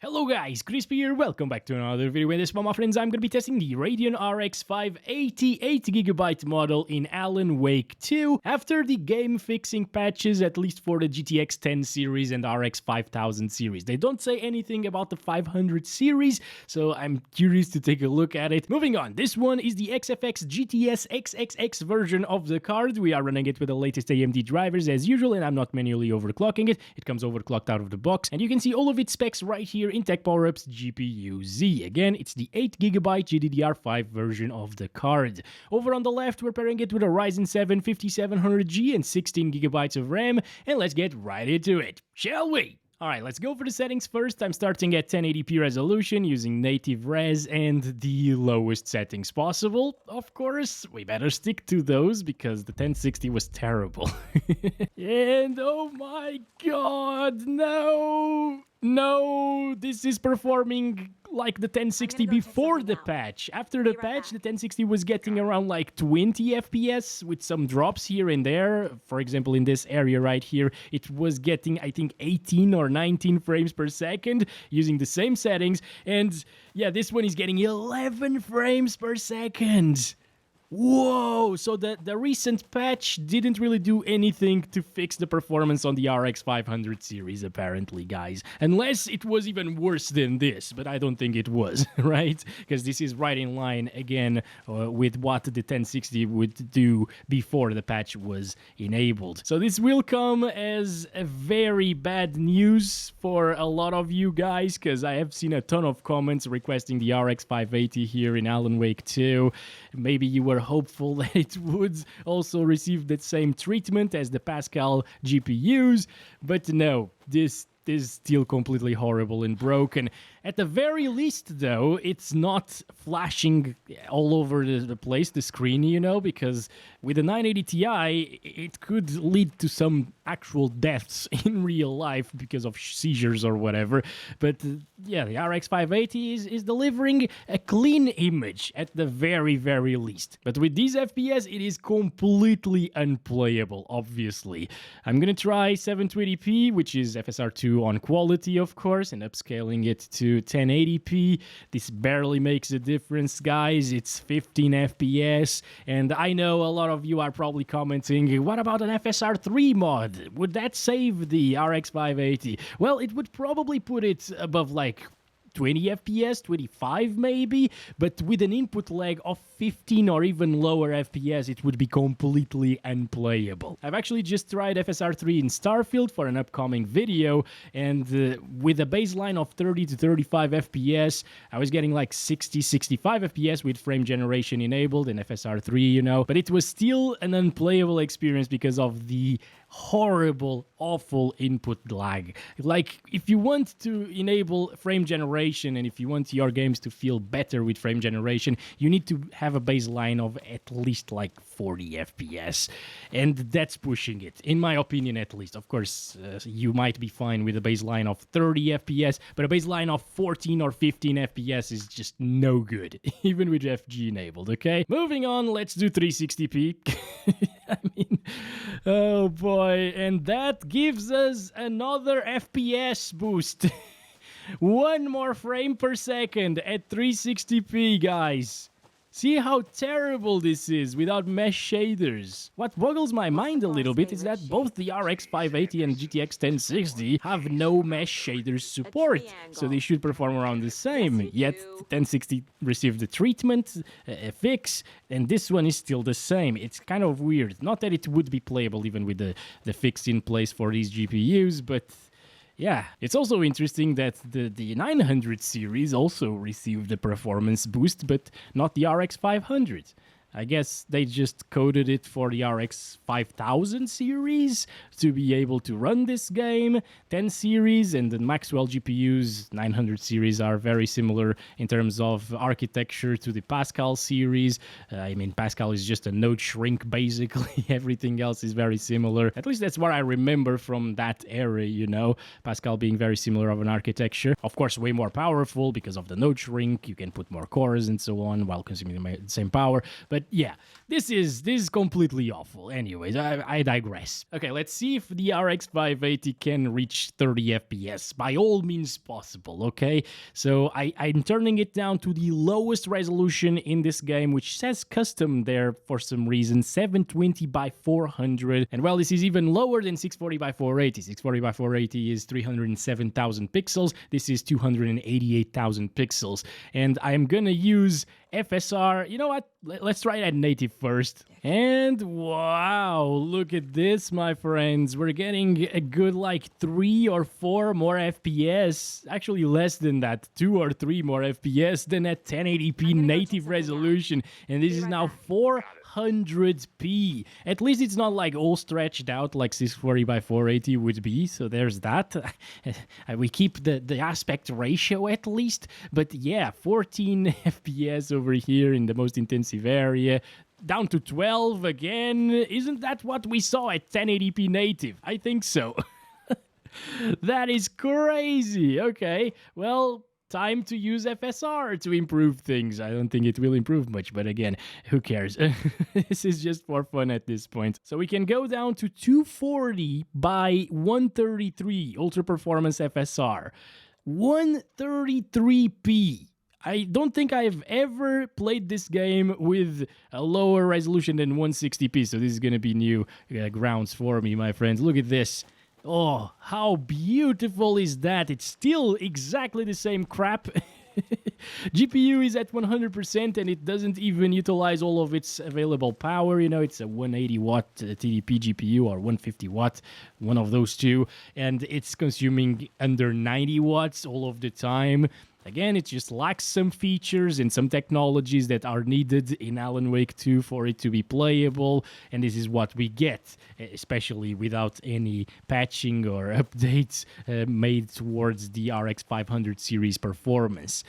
Hello guys, Crispy here, welcome back to another video. In this one, my friends, I'm going to be testing the Radeon RX 580 8GB model in Alan Wake 2 after the game-fixing patches, at least for the GTX 10 series and RX 5000 series. They don't say anything about the 500 series, so I'm curious to take a look at it. Moving on, this one is the XFX GTS XXX version of the card. We are running it with the latest AMD drivers as usual, and I'm not manually overclocking it. It comes overclocked out of the box, and you can see all of its specs right here in Tech Power-Ups GPU-Z. Again, it's the 8GB GDDR5 version of the card. Over on the left, we're pairing it with a Ryzen 7 5700G and 16GB of RAM, and let's get right into it, shall we? Alright, let's go for the settings first. I'm starting at 1080p resolution using native res and the lowest settings possible. Of course, we better stick to those because the 1060 was terrible. And oh my god, no! No, this is performing like the 1060 before the patch. After the patch, the 1060 was getting around like 20 FPS with some drops here and there. For example, in this area right here, it was getting, I think, 18 or 19 frames per second using the same settings. And yeah, this one is getting 11 frames per second. Whoa! So the recent patch didn't really do anything to fix the performance on the RX 500 series, apparently, guys. Unless it was even worse than this, but I don't think it was, right? Because this is right in line, again, with what the 1060 would do before the patch was enabled. So this will come as a very bad news for a lot of you guys, because I have seen a ton of comments requesting the RX 580 here in Alan Wake 2. Maybe you were hopeful that it would also receive the same treatment as the Pascal GPUs, but no, this is still completely horrible and broken. At the very least, though, it's not flashing all over the place, the screen, you know, because with the 980 Ti, it could lead to some actual deaths in real life because of seizures or whatever. But yeah, the RX 580 is delivering a clean image at the very, very least. But with these FPS, it is completely unplayable, obviously. I'm gonna try 720p, which is FSR 2 on quality, of course, and upscaling it to 1080p. This barely makes a difference, guys. It's 15 FPS, and I know a lot of you are probably commenting, what about an FSR 3 mod? Would that save the RX 580? Well, it would probably put it above like 20 FPS, 25 maybe, but with an input lag of 15 or even lower FPS, it would be completely unplayable. I've actually just tried FSR 3 in Starfield for an upcoming video, and with a baseline of 30 to 35 FPS, I was getting like 60, 65 FPS with frame generation enabled in FSR 3, you know, but it was still an unplayable experience because of the horrible, awful input lag. Like, if you want to enable frame generation and if you want your games to feel better with frame generation, you need to have a baseline of at least like 40 FPS, and that's pushing it, in my opinion at least. Of course, you might be fine with a baseline of 30 FPS, but a baseline of 14 or 15 FPS is just no good, even with FG enabled, okay? Moving on, let's do 360p. I mean, oh boy, and that gives us another FPS boost. One more frame per second at 360p, guys. See how terrible this is without mesh shaders. What boggles my mind a little bit is that both the RX 580 and GTX 1060 have no mesh shaders support, so they should perform around the same. Yet 1060 received the treatment, a fix, and this one is still the same. It's kind of weird. Not that it would be playable even with the fix in place for these GPUs, but yeah, it's also interesting that the 900 series also received a performance boost, but not the RX 500. I guess they just coded it for the RX 5000 series to be able to run this game. 10 series and the Maxwell GPUs 900 series are very similar in terms of architecture to the Pascal series. I mean, Pascal is just a node shrink, basically. Everything else is very similar. At least that's what I remember from that era, you know. Pascal being very similar of an architecture. Of course, way more powerful because of the node shrink. You can put more cores and so on while consuming the same power. But But yeah, this is completely awful. Anyways, I digress. Okay, let's see if the RX 580 can reach 30 FPS. By all means possible, okay? So I'm turning it down to the lowest resolution in this game, which says custom there for some reason, 720 by 400. And well, this is even lower than 640 by 480. 640 by 480 is 307,000 pixels. This is 288,000 pixels. And I'm gonna use FSR. You know what? Let's try that native first. And wow, look at this, my friends. We're getting a good like 3 or 4 more FPS. Actually less than that, 2 or 3 more FPS than at 1080p native resolution. And this is now 400p. At least it's not like all stretched out like 640 by 480 would be. So there's that. We keep the aspect ratio at least. But yeah, 14 FPS over here in the most intensive area. Down to 12 again. Isn't that what we saw at 1080p native? I think so. That is crazy. Okay, well, time to use FSR to improve things. I don't think it will improve much, but again, who cares? This is just for fun at this point. So we can go down to 240 by 133 Ultra Performance FSR. 133p. I don't think I've ever played this game with a lower resolution than 160p, so this is going to be new grounds for me, my friends. Look at this. Oh, how beautiful is that? It's still exactly the same crap. GPU is at 100% and it doesn't even utilize all of its available power. You know, it's a 180 watt TDP GPU or 150 watt, one of those two. And it's consuming under 90 watts all of the time. Again, it just lacks some features and some technologies that are needed in Alan Wake 2 for it to be playable, and this is what we get, especially without any patching or updates made towards the RX 500 series performance.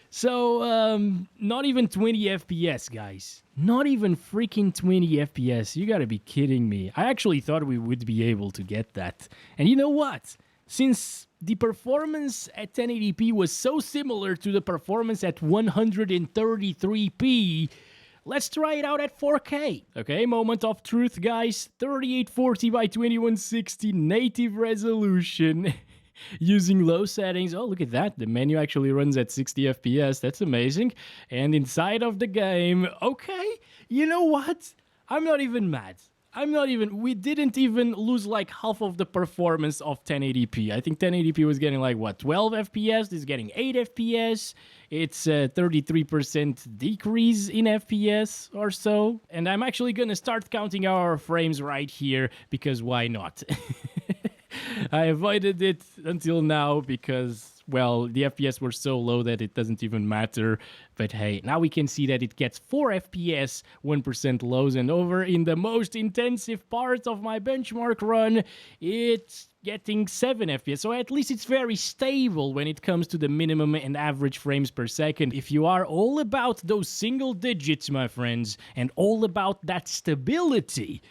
So, not even 20 FPS, guys. Not even freaking 20 FPS. You gotta be kidding me. I actually thought we would be able to get that. And you know what? Since the performance at 1080p was so similar to the performance at 133p, let's try it out at 4K. Okay, moment of truth, guys. 3840 by 2160 native resolution. Using low settings. Oh, look at that. The menu actually runs at 60 FPS. That's amazing. And inside of the game, okay, you know what? I'm not even mad. We didn't even lose like half of the performance of 1080p. I think 1080p was getting like, what, 12 FPS? This is getting 8 FPS. It's a 33% decrease in FPS or so. And I'm actually gonna start counting our frames right here, because why not? I avoided it until now because, well, the FPS were so low that it doesn't even matter. But hey, now we can see that it gets 4 FPS, 1% lows, and over in the most intensive part of my benchmark run, it's getting 7 FPS. So at least it's very stable when it comes to the minimum and average frames per second. If you are all about those single digits, my friends, and all about that stability,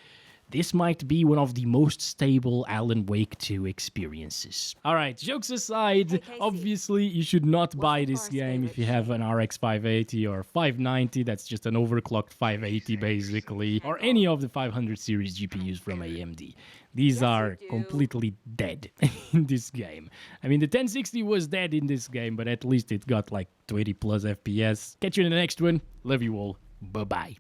this might be one of the most stable Alan Wake 2 experiences. Alright, jokes aside, obviously you should not buy this game if you have an RX 580 or 590, that's just an overclocked 580 basically, or any of the 500 series GPUs from AMD. These are completely dead in this game. I mean, the 1060 was dead in this game, but at least it got like 20 plus FPS. Catch you in the next one. Love you all. Bye-bye.